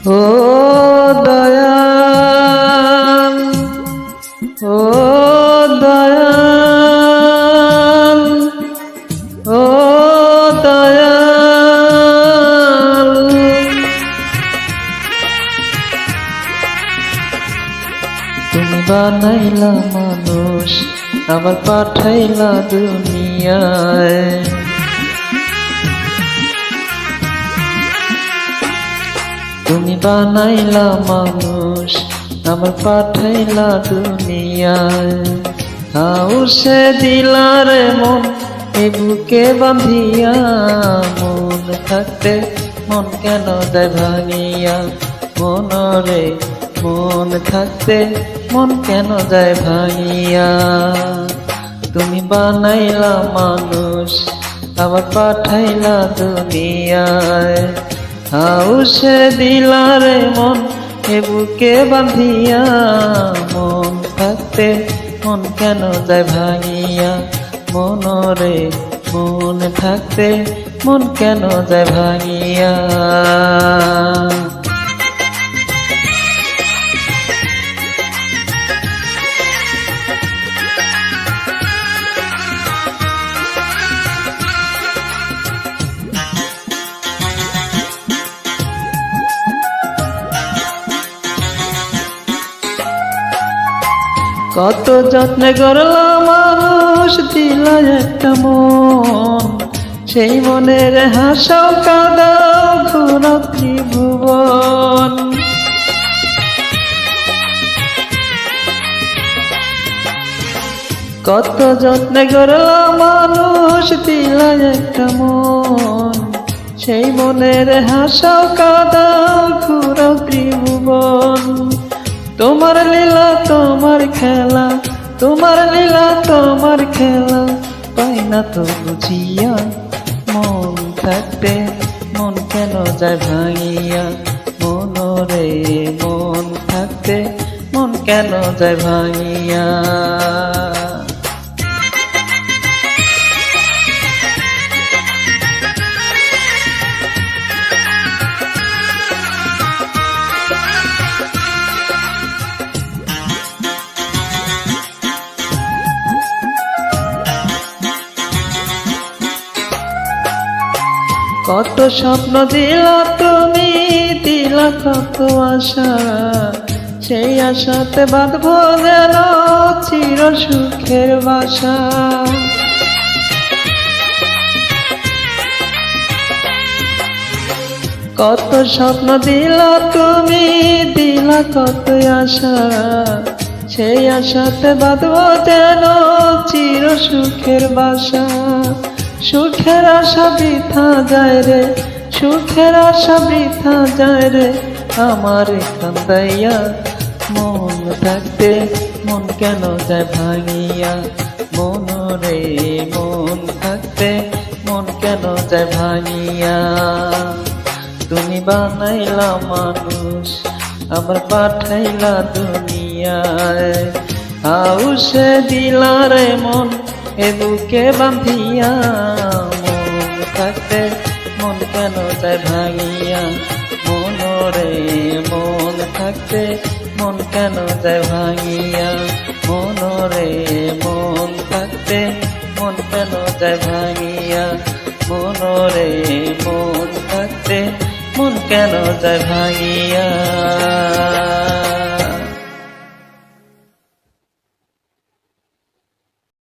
ও দয়াল, ও দয়াল, ও দয়াল, তুমি বানাইলা মানুষ আবার পাঠাইলা দুনিয়ায়। তুমি বানাইলা মানুষ আবার পাঠাইলা দুনিয়ায়। আউসে দিলা রে মন এই বুকে বাঁধিয়া, মন থাকতে মন কেন যায় ভাঙিয়া। মনরে মন থাকতে মন কেন যায় ভাঙিয়া। তুমি বানাইলা মানুষ আবার পাঠাইলা দুনিয়ায়। আউসে দিলা রে মন এ বুকে বাঁধিয়া, মন থাকতে মন কেন যায় ভাঙিয়া। মনরে মন থাকতে মন কেন যায় ভাঙিয়া। কত যত্নে গড়লা মানুষ দিলা একটা মন, সেই মনের হাসাও কাঁদাও ঘোরা ত্রিভুবন। কত যত্নে গড়লা মানুষ দিলা একটা মন, সেই মনের হাসাও কাঁদাও ঘোরা ত্রিভুবন। তোমার লীলা তোমার খেলা, তোমার লীলা তোমার খেলা, পাই না তো বুঝিয়া। মন থাকতে মন কেন যায় ভাঙিয়া। মনরে মন থাকতে মন কেন যায় ভাঙিয়া। কত স্বপ্ন দিলা তুমি, দিলা কত আশা, সেই আশাতে বাঁধব যেন চির সুখের বাসা। কত স্বপ্ন দিলা তুমি, দিলা কত আশা, সেই আশাতে বাঁধব যেন চির সুখের বাসা। সুখের আশা বৃথা যায় রে, সুখের আশা বৃথা যায় রে, আমার কান্দাইয়া। মন থাকতে মন কেন যায় ভাঙিয়া। মনরে মন থাকতে মন কেন যায় ভাঙিয়া। তুমি বানাইলা মানুষ আবার পাঠাইলা দুনিয়ায়। আউসে দিলা রে মন এ বুকে বাঁধিয়া, মন থাকতে মন কেন যায় ভাঙিয়া। মনরে মন থাকতে মন কেন যায় ভাঙিয়া। মনরে মন থাকতে মন কেন যায় ভাঙিয়া। মনরে মন থাকতে মন কেন যায় ভাঙিয়া।